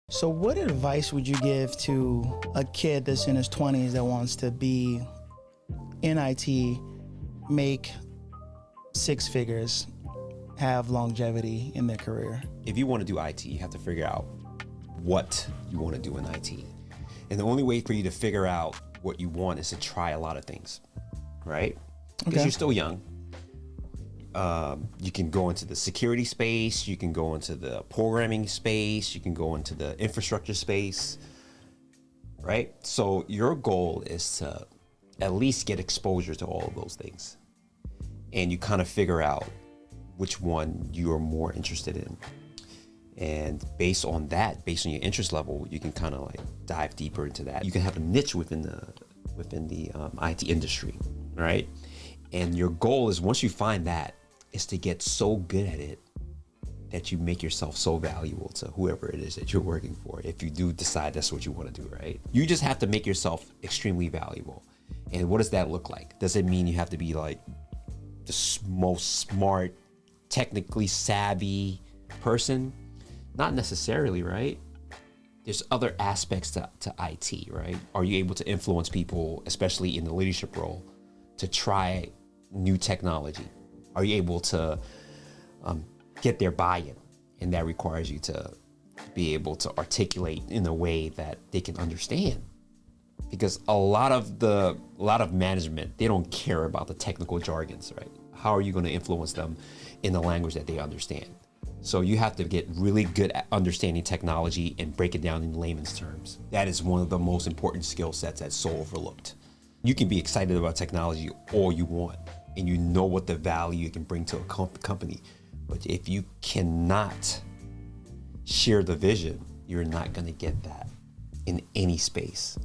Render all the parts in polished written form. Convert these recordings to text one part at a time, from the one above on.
So what advice would you give to a kid that's in his 20s that wants to be in IT, make six figures, have longevity in their career? If you want to do IT, you have to figure out what you want to do in IT. And the only way for you to figure out what you want is to try a lot of things, right? Because you're still young. You can go into the security space, you can go into the programming space, you can go into the infrastructure space, right? So your goal is to at least get exposure to all of those things. And you kind of figure out which one you are more interested in. And based on that, based on your interest level, you can kind of like dive deeper into that. You can have a niche within the IT industry, right? And your goal is, once you find that, is to get so good at it that you make yourself so valuable to whoever it is that you're working for. If you do decide that's what you want to do, right? You just have to make yourself extremely valuable. And what does that look like? Does it mean you have to be like the most smart, technically savvy person? Not necessarily, right? There's other aspects to IT, right? Are you able to influence people, especially in the leadership role, to try new technology? Are you able to get their buy-in? And that requires you to be able to articulate in a way that they can understand. Because a lot of management, they don't care about the technical jargons, right? How are you going to influence them in the language that they understand? So you have to get really good at understanding technology and break it down in layman's terms. That is one of the most important skill sets that's so overlooked. You can be excited about technology all you want, and you know what the value it can bring to a company. But if you cannot share the vision, you're not going to get that in any space,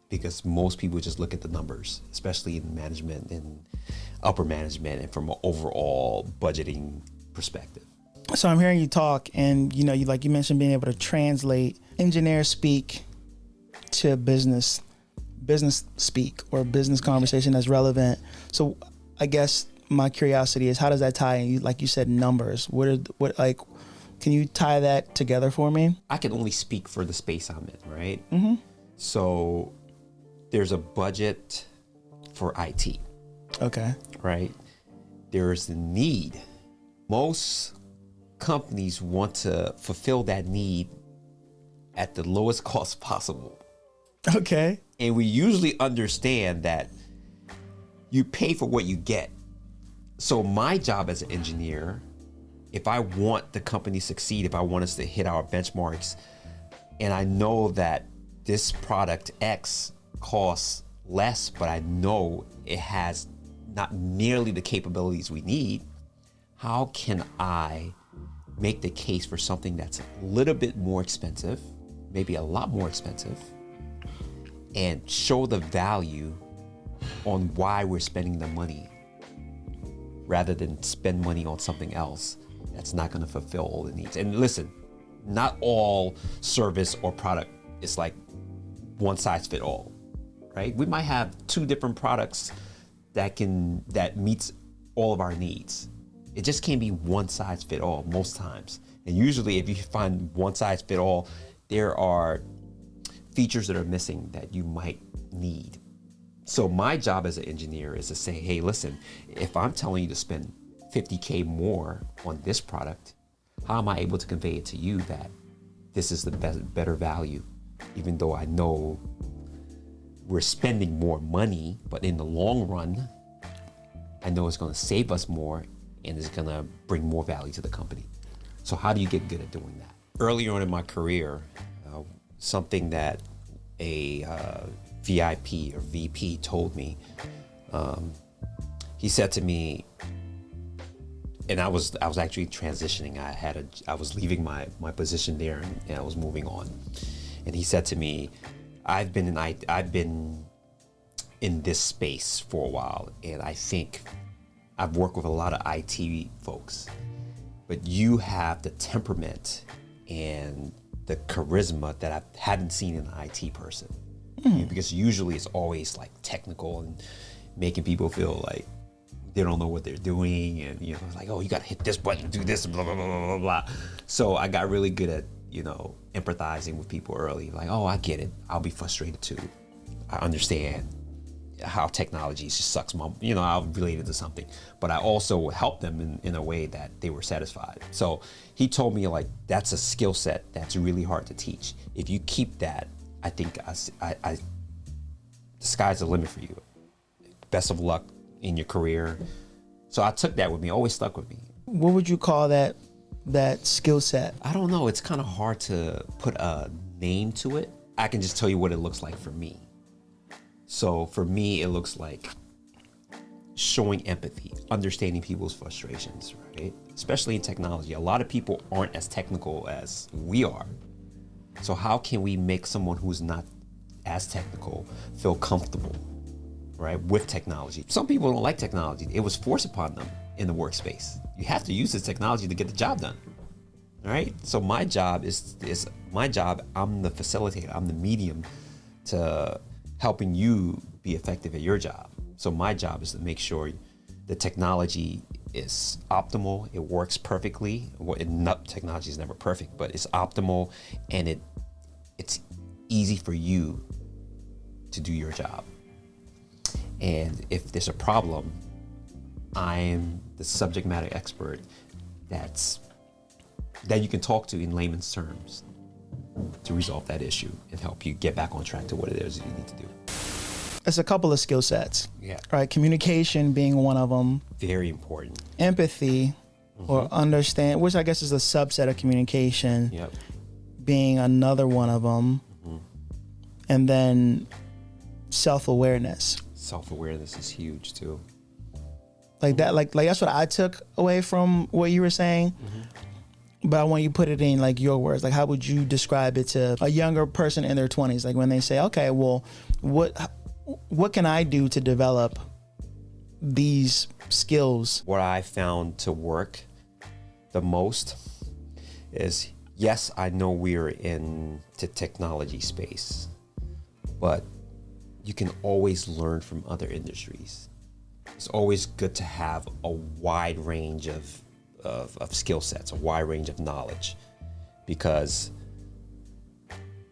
because most people just look at the numbers, especially in management and upper management and from an overall budgeting perspective. So I'm hearing you talk, and you mentioned being able to translate engineer speak to business speak or business conversation that's relevant. So I guess my curiosity is, how does that tie in? Like you said, numbers. Can you tie that together for me? I can only speak for the space I'm in, right? Mm-hmm. So there's a budget for IT. Okay. Right? There's the need. Most companies want to fulfill that need at the lowest cost possible. Okay. And we usually understand that you pay for what you get. So my job as an engineer, if I want the company to succeed, if I want us to hit our benchmarks, and I know that this product X costs less, but I know it has not nearly the capabilities we need, how can I make the case for something that's a little bit more expensive, maybe a lot more expensive, and show the value on why we're spending the money, rather than spend money on something else that's not going to fulfill all the needs. And listen, not all service or product is like one size fit all, right? We might have two different products that meets all of our needs. It just can't be one size fit all most times. And usually if you find one size fit all, there are features that are missing that you might need. So my job as an engineer is to say, hey, listen, if I'm telling you to spend $50K more on this product, how am I able to convey it to you that this is the better value? Even though I know we're spending more money, but in the long run, I know it's going to save us more and it's going to bring more value to the company. So how do you get good at doing that? Earlier on in my career, something that a VIP or VP told me, he said to me, and I was actually transitioning. I was leaving my position there, and I was moving on. And he said to me, I've been in this space for a while, and I think I've worked with a lot of IT folks, but you have the temperament and the charisma that I haven't seen in an IT person. Because usually it's always like technical and making people feel like they don't know what they're doing, and it's like, oh, you gotta hit this button, do this, blah blah blah blah blah. So I got really good at empathizing with people early. Like, oh, I get it. I'll be frustrated too. I understand how technology just sucks I'll relate it to something, but I also help them in a way that they were satisfied. So he told me, like, that's a skill set that's really hard to teach. If you keep that, I think the sky's the limit for you. Best of luck in your career. So I took that with me, always stuck with me. What would you call that skill set? I don't know. It's kind of hard to put a name to it. I can just tell you what it looks like for me. So for me, it looks like showing empathy, understanding people's frustrations, right? Especially in technology. A lot of people aren't as technical as we are. So how can we make someone who's not as technical feel comfortable, right, with technology? Some people don't like technology. It was forced upon them in the workspace. You have to use this technology to get the job done, right? So my job is I'm the facilitator. I'm the medium to helping you be effective at your job. So my job is to make sure the technology is optimal, it works perfectly. Technology is never perfect, but it's optimal, and it's easy for you to do your job. And if there's a problem, I'm the subject matter expert that you can talk to in layman's terms to resolve that issue and help you get back on track to what it is you need to do. It's a couple of skill sets. Yeah. Right. Communication being one of them. Very important. Empathy, or understand, which I guess is a subset of communication. Yep. Being another one of them. And then self-awareness. Self-awareness is huge too. Like that, like that's what I took away from what you were saying. But I want you to put it in like your words. Like, how would you describe it to a younger person in their 20s? Like when they say, okay, well, what can I do to develop these skills? What I found to work the most is, yes, I know we're in the technology space, but you can always learn from other industries. It's always good to have a wide range of skill sets, a wide range of knowledge, because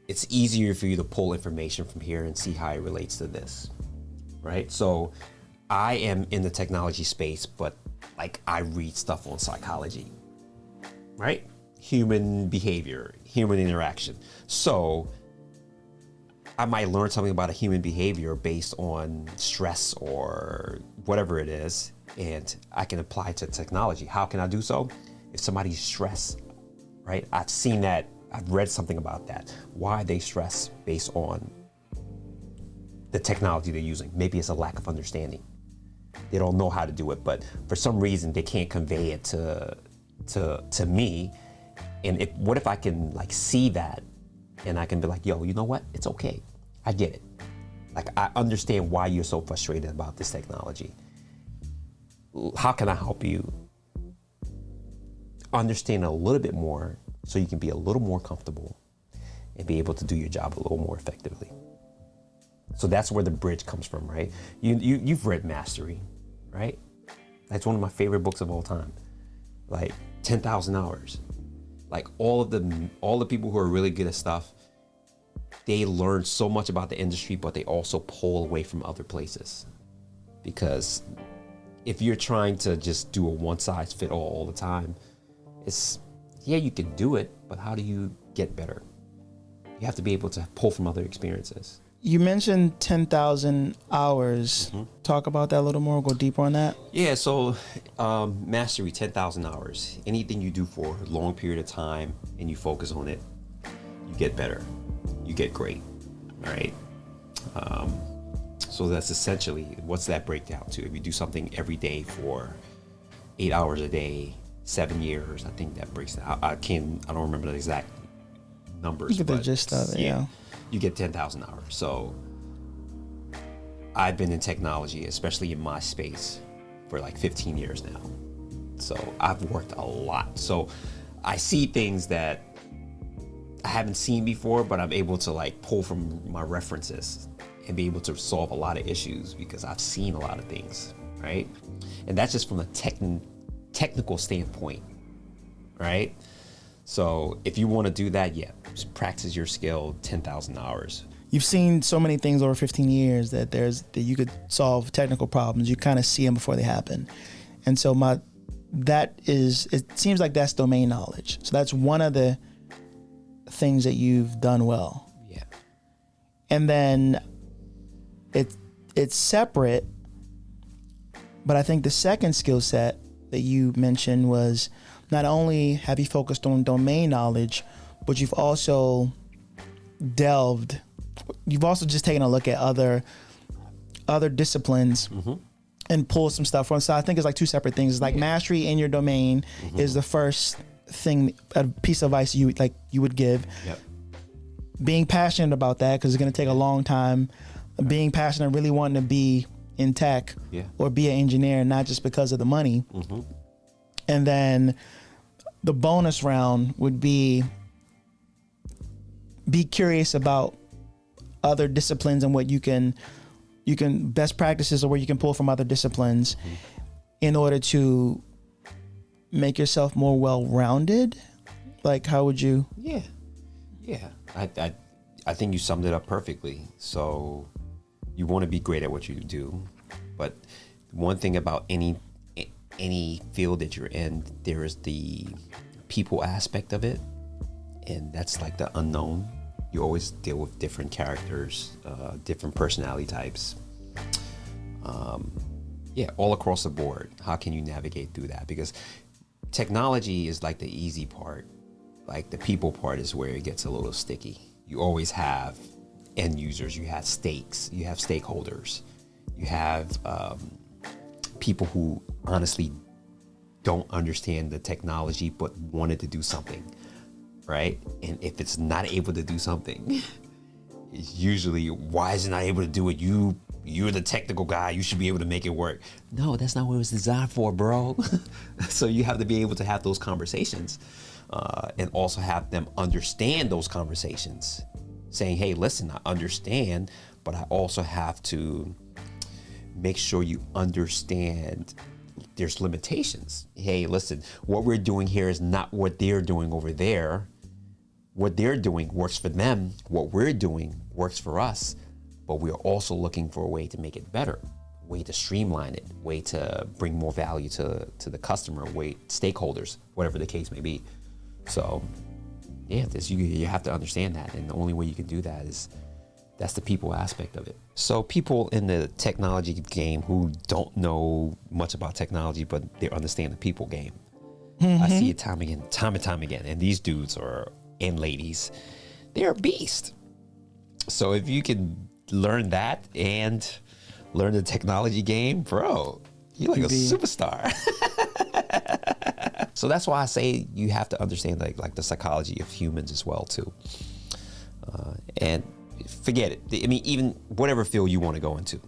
it's easier for you to pull information from here and see how it relates to this, right? So I am in the technology space, but like I read stuff on psychology, right? Human behavior, human interaction. So I might learn something about a human behavior based on stress or whatever it is, and I can apply to technology. How can I do so? If somebody's stressed, right? I've seen that, I've read something about that. Why they stress based on the technology they're using. Maybe it's a lack of understanding. They don't know how to do it, but for some reason they can't convey it to me. And what if I can like see that, and I can be like, yo, you know what? It's okay. I get it. Like, I understand why you're so frustrated about this technology. How can I help you understand a little bit more so you can be a little more comfortable and be able to do your job a little more effectively? So that's where the bridge comes from, right? You've read Mastery, right? That's one of my favorite books of all time. Like 10,000 hours. Like all the people who are really good at stuff, they learn so much about the industry, but they also pull away from other places. Because if you're trying to just do a one-size-fits-all the time, you can do it, but how do you get better? You have to be able to pull from other experiences. You mentioned 10,000 hours. Talk about that a little more, go deeper on that. Yeah, so Mastery, 10,000 hours. Anything you do for a long period of time and you focus on it, you get better. You get great, all right? So that's essentially, what's that breakdown to? If you do something every day for 8 hours a day, 7 years, I think that breaks down. I don't remember the exact numbers. You get the gist of it, yeah. You get 10,000 hours. So I've been in technology, especially in my space, for like 15 years now. So I've worked a lot. So I see things that I haven't seen before, but I'm able to like pull from my references and be able to solve a lot of issues because I've seen a lot of things, right? And that's just from a technical standpoint, right? So if you want to do that, yeah, just practice your skill 10,000 hours. You've seen so many things over 15 years that you could solve technical problems. You kind of see them before they happen. And so it seems like that's domain knowledge. So that's one of the things that you've done well. Yeah. And then it's separate, but I think the second skill set that you mentioned was not only have you focused on domain knowledge, but you've also just taken a look at other disciplines and pulled some stuff from. So I think it's like two separate things. It's like mastery in your domain is the first thing, a piece of advice you would give. Yep. Being passionate about that, because it's going to take a long time. Being passionate, really wanting to be in tech or be an engineer, not just because of the money. And then the bonus round would be curious about other disciplines and what you can best practices or where you can pull from other disciplines in order to make yourself more well-rounded. Like, how would you? Yeah. I think you summed it up perfectly. So you want to be great at what you do, but one thing about any field that you're in, there is the people aspect of it, and that's like the unknown. You always deal with different characters, different personality types. All across the board. How can you navigate through that? Because technology is like the easy part. Like the people part is where it gets a little sticky. You always have end users, you have stakes, you have stakeholders, you have people who honestly don't understand the technology but wanted to do something, right? And if it's not able to do something, it's usually, why is it not able to do it? You're the technical guy, you should be able to make it work. No, that's not what it was designed for, bro. So you have to be able to have those conversations and also have them understand those conversations, saying, hey, listen, I understand, but I also have to make sure you understand there's limitations. Hey, listen, what we're doing here is not what they're doing over there. What they're doing works for them. What we're doing works for us. But we're also looking for a way to make it better, way to streamline it, way to bring more value to the customer, stakeholders, whatever the case may be. So, yeah, you have to understand that. And the only way you can do that is that's the people aspect of it. So people in the technology game who don't know much about technology, but they understand the people game. I see it time and time again. And these dudes and ladies, they're a beast. So if you can learn that and learn the technology game, bro, you're like a superstar. So that's why I say you have to understand like the psychology of humans as well too. And forget it. I mean, even whatever field you want to go into.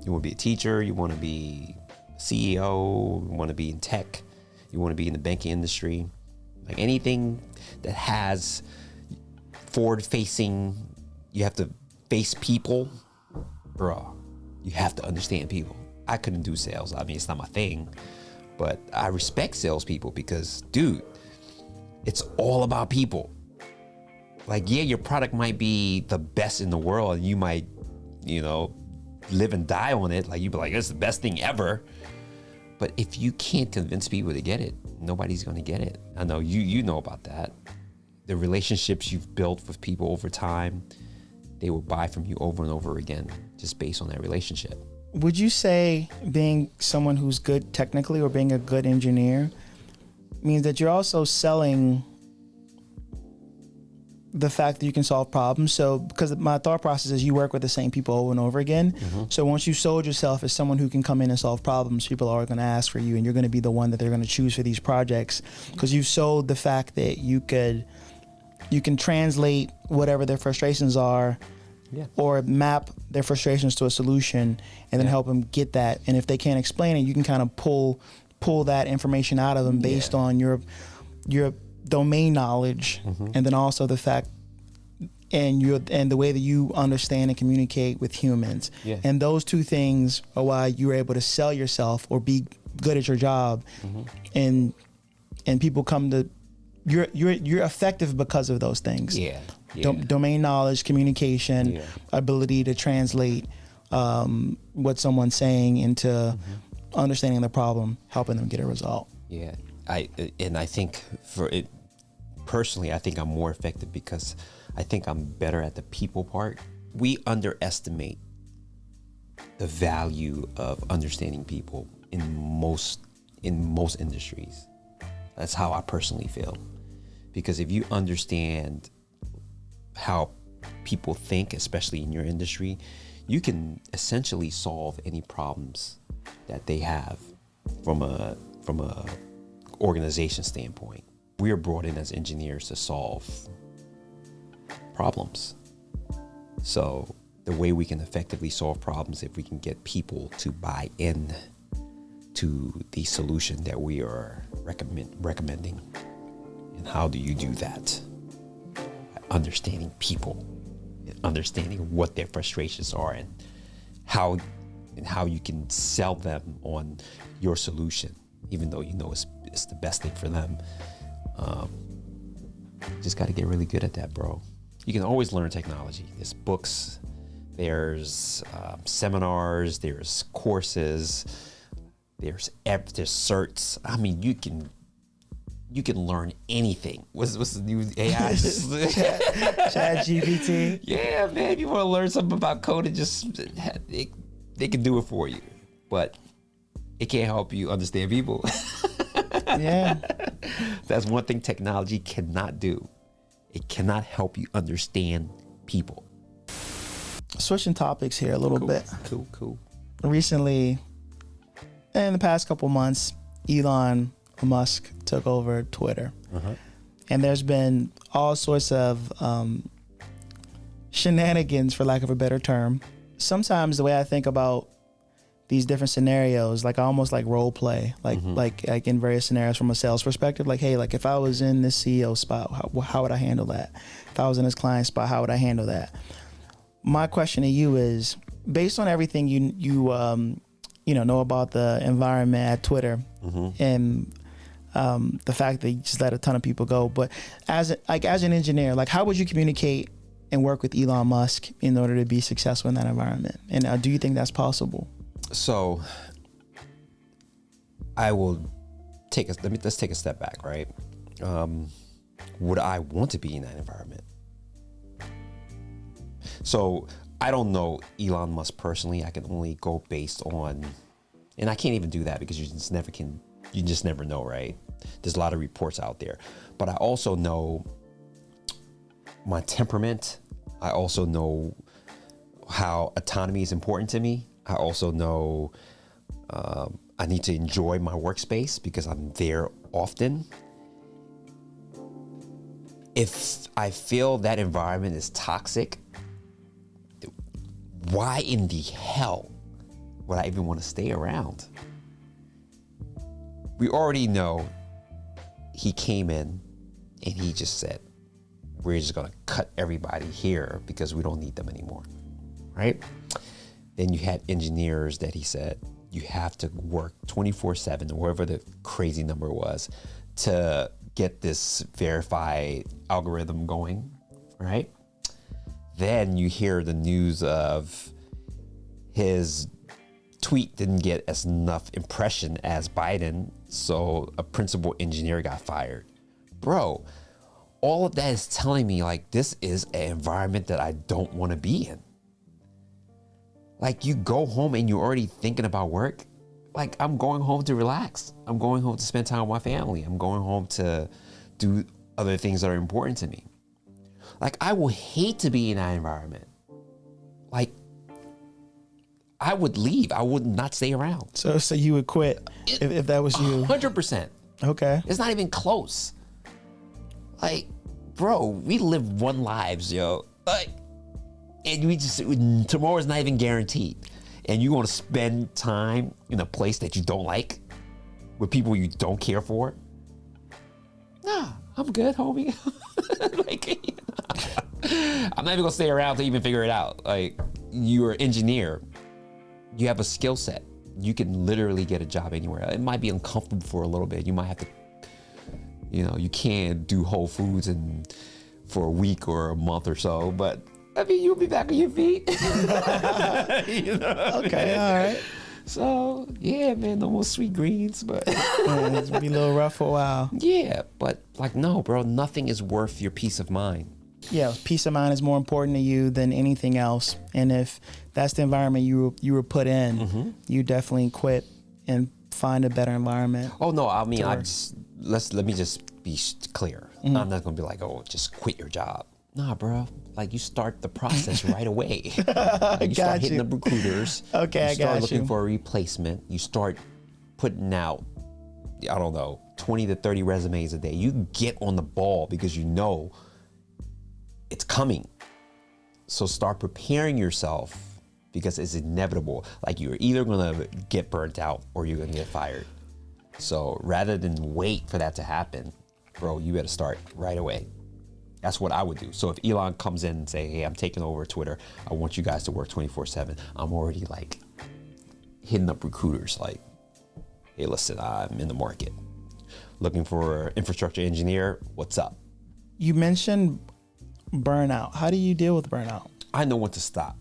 You want to be a teacher, you want to be a CEO, you want to be in tech, you want to be in the banking industry, like anything that has forward facing, you have to face people, bro, you have to understand people. I couldn't do sales. I mean, it's not my thing, but I respect salespeople because, dude, it's all about people. Like, yeah, your product might be the best in the world and you might, live and die on it. Like, you'd be like, it's the best thing ever. But if you can't convince people to get it, nobody's going to get it. I know you know about that. The relationships you've built with people over time, they will buy from you over and over again just based on that relationship. Would you say being someone who's good technically or being a good engineer means that you're also selling the fact that you can solve problems? So, because my thought process is you work with the same people over and over again. So once you sold yourself as someone who can come in and solve problems, people are going to ask for you and you're going to be the one that they're going to choose for these projects because you've sold the fact that you can translate whatever their frustrations are or map their frustrations to a solution and then help them get that. And if they can't explain it, you can kind of pull that information out of them based on your domain knowledge and then also the fact and the way that you understand and communicate with humans. And those two things are why you're able to sell yourself or be good at your job and people come to you're effective because of those things. Yeah. Domain knowledge, communication, ability to translate what someone's saying into understanding the problem, helping them get a result. Yeah. I think for it personally, I think I'm more effective because I think I'm better at the people part. We underestimate the value of understanding people in most industries. That's how I personally feel. Because if you understand how people think, especially in your industry, you can essentially solve any problems that they have from a organization standpoint. We are brought in as engineers to solve problems. So the way we can effectively solve problems, if we can get people to buy in to the solution that we are recommending. And how do you do that? By understanding people, and understanding what their frustrations are, and how you can sell them on your solution, even though you know it's the best thing for them. Just got to get really good at that, bro. You can always learn technology. There's books, there's seminars, there's courses, there's certs. I mean, you can learn anything. What's the new AI? Chat GPT. Yeah, man. If you want to learn something about coding, they can do it for you, but it can't help you understand people. Yeah, that's one thing technology cannot do. It cannot help you understand people. Switching topics here a little bit. Cool. Recently, in the past couple months, Elon Musk took over Twitter. And there's been all sorts of shenanigans, for lack of a better term. Sometimes the way I think about these different scenarios, like I almost like role play, like in various scenarios from a sales perspective, like, hey, like if I was in this CEO spot, how would I handle that? If I was in this client spot, how would I handle that? My question to you is, based on everything you know about the environment at Twitter, and the fact that you just let a ton of people go, but as an engineer, like how would you communicate and work with Elon Musk in order to be successful in that environment? And do you think that's possible? So I will let's take a step back, right? Would I want to be in that environment? So I don't know Elon Musk personally. I can only go based on, and I can't even do that because you just never know, right? There's a lot of reports out there, but I also know my temperament. I also know how autonomy is important to me. I also know I need to enjoy my workspace because I'm there often. If I feel that environment is toxic, why in the hell would I even want to stay around? We already know he came in and he just said, we're just going to cut everybody here because we don't need them anymore, right? Then you had engineers that he said, you have to work 24/7, or whatever the crazy number was, to get this verified algorithm going, right? Then you hear the news of his tweet didn't get as enough impression as Biden, so a principal engineer got fired. Bro, all of that is telling me like this is an environment that I don't want to be in. Like you go home and you're already thinking about work. Like I'm going home to relax. I'm going home to spend time with my family. I'm going home to do other things that are important to me. Like I would hate to be in that environment. Like I would leave. I would not stay around. So you would quit if that was you? 100%. Okay. It's not even close. Like, bro, we live one lives, yo. Like, and tomorrow's not even guaranteed. And you want to spend time in a place that you don't like with people you don't care for? Nah, I'm good, homie. Like, I'm not even gonna stay around to even figure it out. Like, you're an engineer. You have a skill set. You can literally get a job anywhere. It might be uncomfortable for a little bit. You might have to, You know, you can't do Whole Foods for a week or a month or so, but I mean, you'll be back on your feet. You know? Okay, all right. So yeah, man, no more sweet greens, but Yeah, it's be a little rough for a while. yeah, but like, no, bro, nothing is worth your peace of mind. Yeah, peace of mind is more important to you than anything else. And if that's the environment you were put in, you definitely quit and find a better environment. Oh no, I mean, let me just be clear. I'm not gonna be like, oh, just quit your job. Nah, bro. Like, you start the process right away. Like, you start hitting up recruiters. Okay, you start I got looking you. for a replacement. You start putting out, I don't know, 20 to 30 resumes a day. You get on the ball because you know it's coming. So start preparing yourself because it's inevitable. Like, you're either gonna get burnt out or you're gonna get fired. So rather than wait for that to happen, bro, you better start right away. That's what I would do. So if Elon comes in and say, hey, I'm taking over Twitter, I want you guys to work 24/7. I'm already like hitting up recruiters like, hey, listen, I'm in the market. Looking for an infrastructure engineer. What's up? You mentioned burnout. How do you deal with burnout? I know when to stop.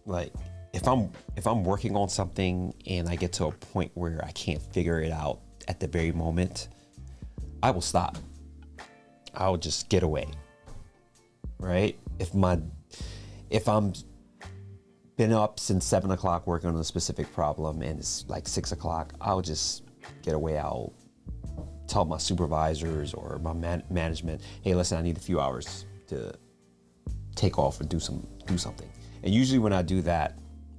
Like, if I'm working on something and I get to a point where I can't figure it out at the very moment, I will stop. I'll just get away, right? If I'm been up since 7 o'clock working on a specific problem and it's like 6 o'clock, I'll just get away. I'll tell my supervisors or my management, hey, listen, I need a few hours to take off and do something. And usually when I do that,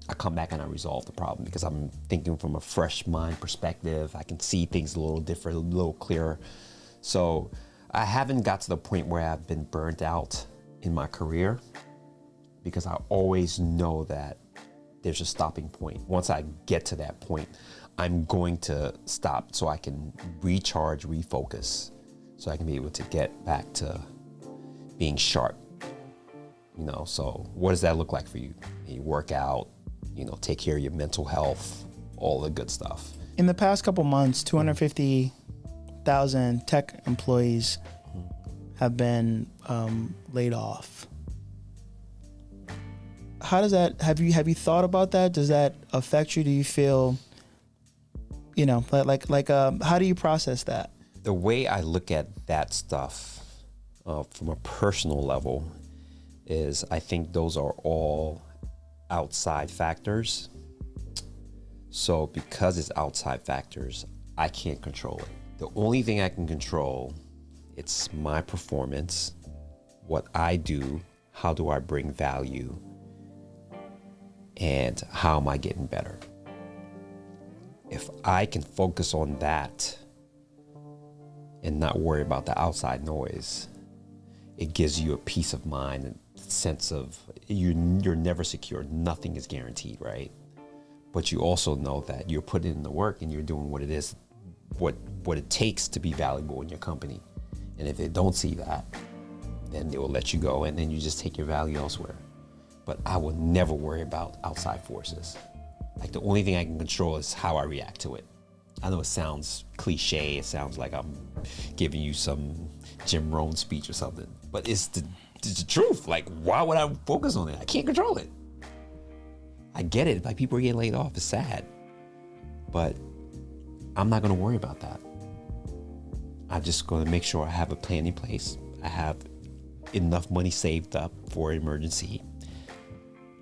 I come back and I resolve the problem because I'm thinking from a fresh mind perspective. I can see things a little different, a little clearer. So I haven't got to the point where I've been burnt out in my career because I always know that there's a stopping point. Once I get to that point, I'm going to stop so I can recharge, refocus, so I can be able to get back to being sharp. You know, so what does that look like for you? You work out, you know, take care of your mental health, all the good stuff. In the past couple months, 250,000 tech employees have been laid off. How does that, have you thought about that? Does that affect you? Do you feel, you know, how do you process that? The way I look at that stuff from a personal level is I think those are all outside factors. So because it's outside factors, I can't control it. The only thing I can control, it's my performance, what I do, how do I bring value, and how am I getting better. If I can focus on that and not worry about the outside noise, it gives you a peace of mind and sense of you're never secure. Nothing is guaranteed, right? But you also know that you're putting in the work and you're doing what it is, what it takes to be valuable in your company. And if they don't see that, then they will let you go and then you just take your value elsewhere. But I will never worry about outside forces. Like, the only thing I can control is how I react to it. I know it sounds cliche. It sounds like I'm giving you some Jim Rohn speech or something, but it's the truth. Like, why would I focus on it? I can't control it. I get it. Like, people are getting laid off. It's sad, but I'm not going to worry about that. I'm just going to make sure I have a plan in place. I have enough money saved up for an emergency.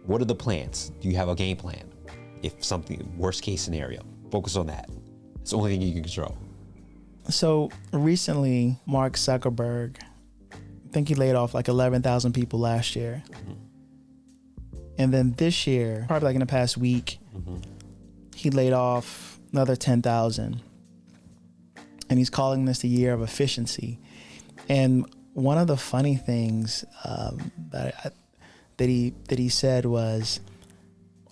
What are the plans? Do you have a game plan? If something, worst case scenario, focus on that. It's the only thing you can control. So recently, Mark Zuckerberg, I think he laid off like 11,000 people last year. And then this year, probably like in the past week, he laid off another 10,000. And he's calling this the year of efficiency. And one of the funny things that he said was,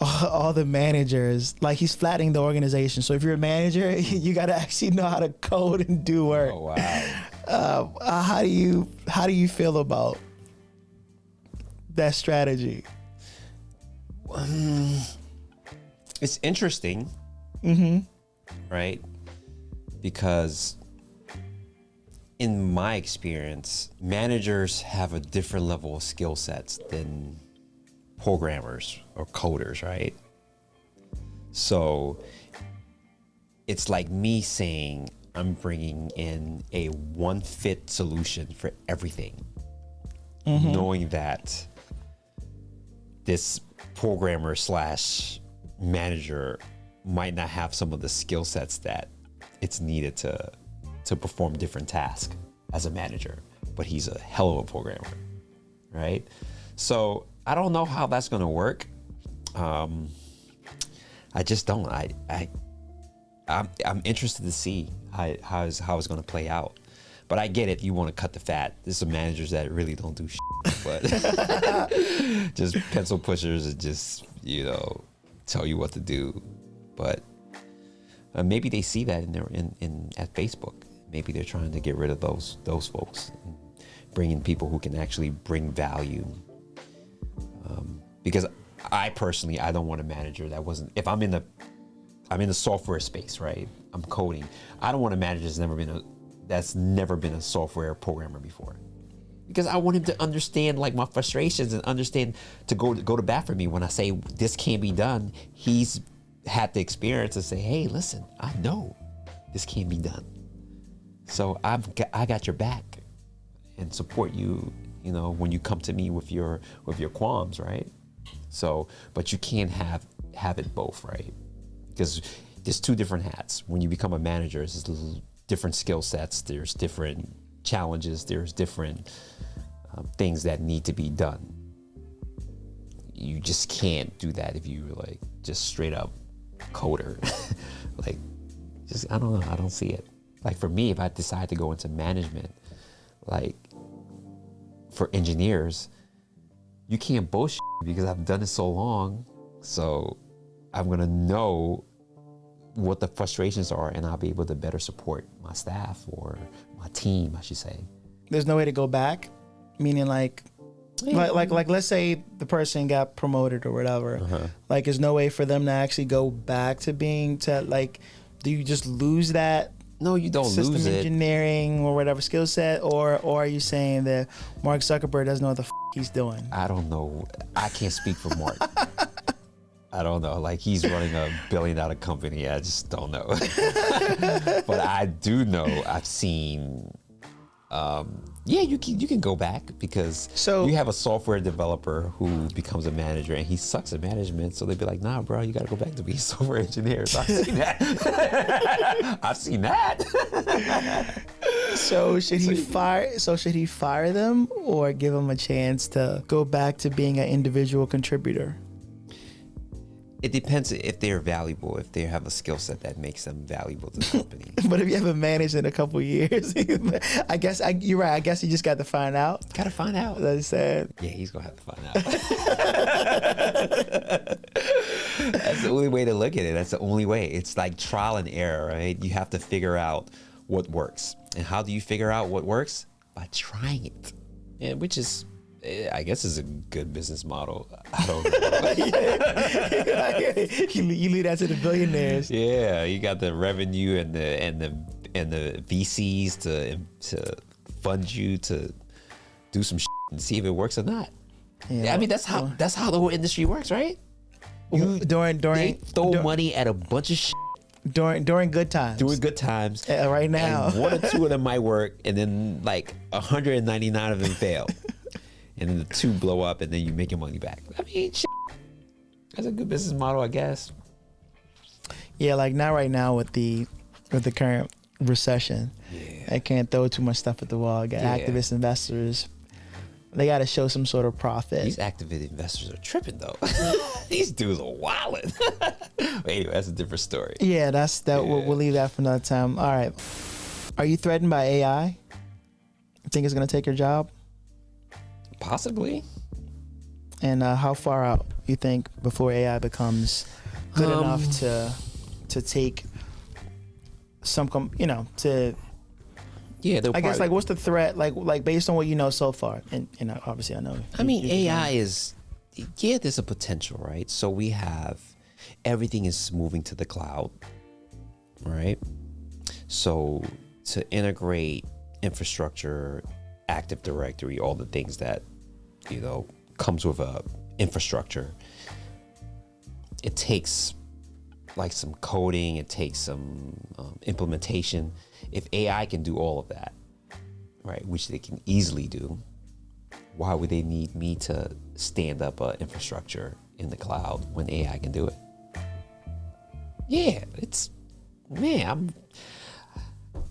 all the managers, like, he's flattening the organization. So if you're a manager, you got to actually know how to code and do work. Oh, wow. How do you feel about that strategy? It's interesting, right? Because in my experience, managers have a different level of skill sets than programmers or coders, right? So it's like me saying I'm bringing in a one fit solution for everything, knowing that this programmer slash manager might not have some of the skill sets that it's needed to perform different tasks as a manager, but he's a hell of a programmer, right? So I don't know how that's going to work. I just don't. I'm interested to see how it's going to play out. But I get it. You want to cut the fat. There's some managers that really don't do shit, but just pencil pushers and just, tell you what to do. But maybe they see that in at Facebook. Maybe they're trying to get rid of those folks, and bring in people who can actually bring value. Because I personally don't want a manager that wasn't. If I'm in the software space, right? I'm coding. I don't want a manager that's never been a software programmer before, because I want him to understand like my frustrations and understand to go to bat for me when I say this can't be done. He's had the experience to say, hey, listen, I know this can't be done, so I got your back and support you. When you come to me with your qualms, right? So, but you can't have it both, right? Because there's two different hats. When you become a manager, there's different skill sets, there's different challenges, there's different things that need to be done. You just can't do that if you're like just straight up coder. I don't know. I don't see it. Like for me, if I decide to go into management, like for engineers, you can't bullshit because I've done it so long. So I'm going to know what the frustrations are, and I'll be able to better support my staff or my team, I should say. There's no way to go back, meaning like let's say the person got promoted or whatever. Like there's no way for them to actually go back to do you just lose that? No, you don't lose it. System engineering or whatever skill set, or are you saying that Mark Zuckerberg doesn't know what the he's doing? I don't know. I can't speak for Mark. I don't know. Like he's running a $1 billion company. I just don't know. But I do know. I've seen. You can go back because you have a software developer who becomes a manager and he sucks at management. So they'd be like, nah, bro, you got to go back to being a software engineer. So I've seen that. I've seen that. So should he fire them or give them a chance to go back to being an individual contributor? It depends if they're valuable, if they have a skill set that makes them valuable to the company. But if you haven't managed in a couple of years, I guess you're right. I guess you just got to find out. Got to find out. That's sad. Yeah, he's going to have to find out. That's the only way to look at it. That's the only way. It's like trial and error, right? You have to figure out what works. And how do you figure out what works? By trying it. Yeah, which is... I guess is a good business model. I don't know. You leave that to the billionaires. Yeah, you got the revenue and the VCs to fund you to do some shit and see if it works or not. Yeah, I mean that's how the whole industry works, right? They throw money at a bunch of shit. During good times. During good times. Right now. And one or two of them might work, and then like 199 of them fail. And then the two blow up, and then you make your money back. I mean, shit. That's a good business model, I guess. Yeah, like not right now with the current recession. Yeah. I can't throw too much stuff at the wall. I got activist investors. They got to show some sort of profit. These activist investors are tripping, though. These dudes are wilding. Anyway, that's a different story. Yeah, we'll leave that for another time. All right. Are you threatened by AI? You think it's going to take your job? Possibly. And how far out you think before AI becomes good enough to take some, to... Yeah, I guess like what's the threat like based on what you know so far, and obviously I know. I mean, AI is there's a potential, right? So we have everything is moving to the cloud, right? So to integrate infrastructure, Active Directory, all the things that, comes with a infrastructure. It takes like some coding, it takes some implementation. If AI can do all of that, right, which they can easily do, why would they need me to stand up an infrastructure in the cloud when AI can do it? Yeah, I'm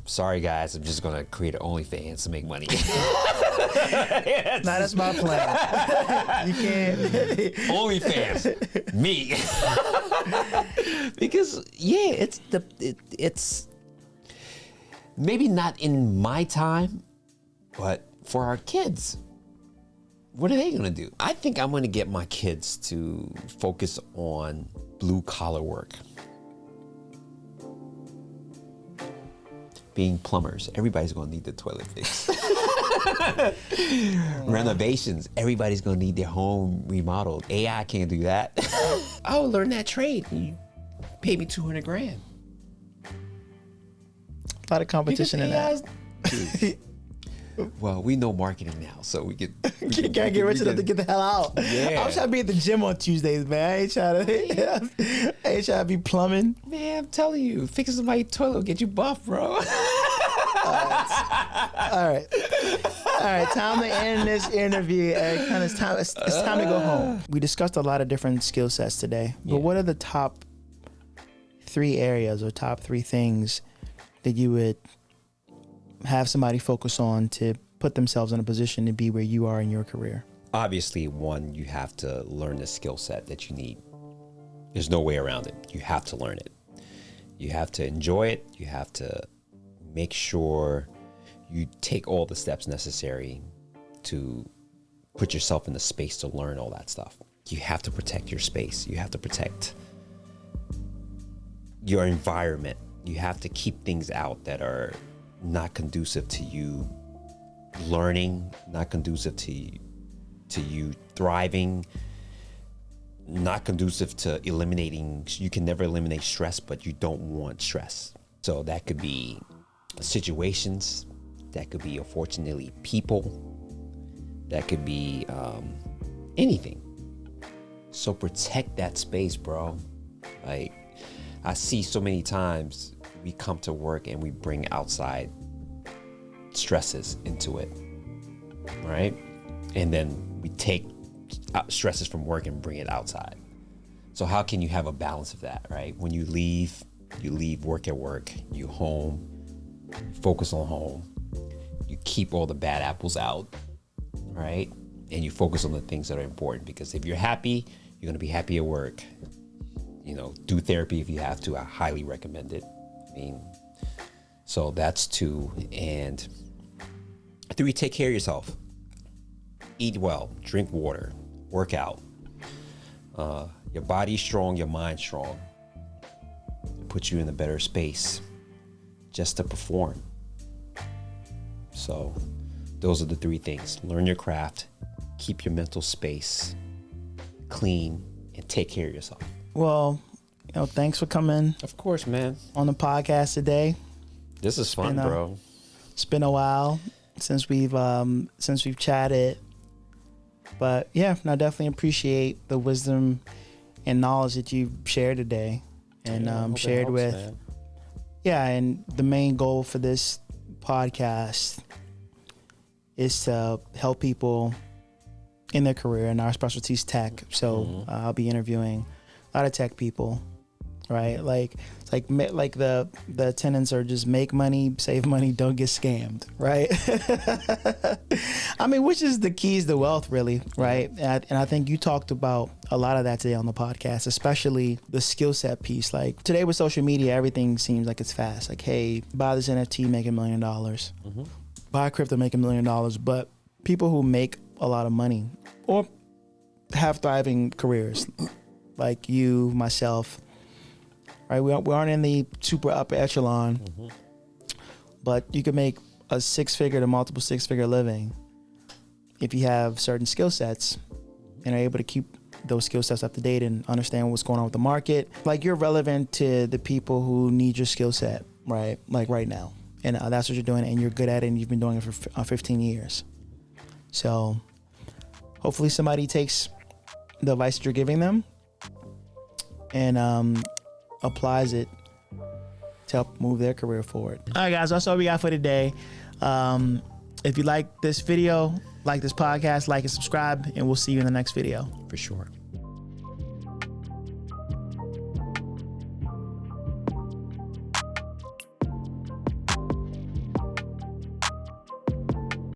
sorry guys, I'm just gonna create an OnlyFans to make money. That's my plan. You can't. OnlyFans, me. Because it's maybe not in my time, but for our kids, what are they gonna do? I think I'm gonna get my kids to focus on blue collar work. Being plumbers, everybody's gonna need the toilet fixed. Renovations, everybody's gonna need their home remodeled. AI can't do that. I'll learn that trade. You pay me $200,000. A lot of competition in that. Well, we know marketing now, so we could. Gotta get rich enough to get the hell out. Yeah. I'm trying to be at the gym on Tuesdays, man. I ain't trying to be plumbing. Man, I'm telling you, fixing somebody's toilet will get you buff, bro. All right. Time to end this interview. It's time to go home. We discussed a lot of different skill sets today, but what are the top 3 areas or top 3 things that you would have somebody focus on to put themselves in a position to be where you are in your career? Obviously, one, you have to learn the skill set that you need. There's no way around it. You have to learn it. You have to enjoy it. You have to make sure you take all the steps necessary to put yourself in the space to learn all that stuff. You have to protect your space. You have to protect your environment. You have to keep things out that are not conducive to you learning, not conducive to you thriving, not conducive to eliminating. You can never eliminate stress, but you don't want stress. So that could be situations, that could be, unfortunately, people, that could be anything. So protect that space, bro. Like, I see so many times we come to work and we bring outside stresses into it, right? And then we take stresses from work and bring it outside. So how can you have a balance of that, right? When you leave work at work, you home, focus on home, you keep all the bad apples out, right? And you focus on the things that are important, because if you're happy, you're gonna be happy at work. Do therapy if you have to. I highly recommend it. So that's 2. And 3, take care of yourself. Eat well, drink water, work out. Your body's strong, your mind's strong. It puts you in a better space just to perform. So those are the 3 things. Learn your craft, keep your mental space clean, and take care of yourself. Well, thanks for coming. Of course, man. On the podcast today. This is fun, bro. It's been a while since we've chatted, but yeah, I definitely appreciate the wisdom and knowledge that you've shared today, and shared with. Man. Yeah, and the main goal for this podcast is to help people in their career, and our specialty is tech. So I'll be interviewing a lot of tech people, right? Like the tenets are just make money, save money, don't get scammed, right? I mean, which is the keys to wealth, really, right? And I think you talked about a lot of that today on the podcast, especially the skill set piece. Like today with social media, everything seems like it's fast. Like, hey, buy this NFT, make $1 million. Buy crypto, make $1 million. But people who make a lot of money or have thriving careers, like you, myself, right? We aren't in the super upper echelon, but you can make a 6-figure to multiple 6-figure living if you have certain skill sets and are able to keep those skill sets up to date and understand what's going on with the market. Like you're relevant to the people who need your skill set, right? Like right now. and that's what you're doing, and you're good at it, and you've been doing it for 15 years. So hopefully somebody takes the advice that you're giving them and applies it to help move their career forward. All right, guys, that's all we got for today. If you like this video, like this podcast, like and subscribe, and we'll see you in the next video. For sure.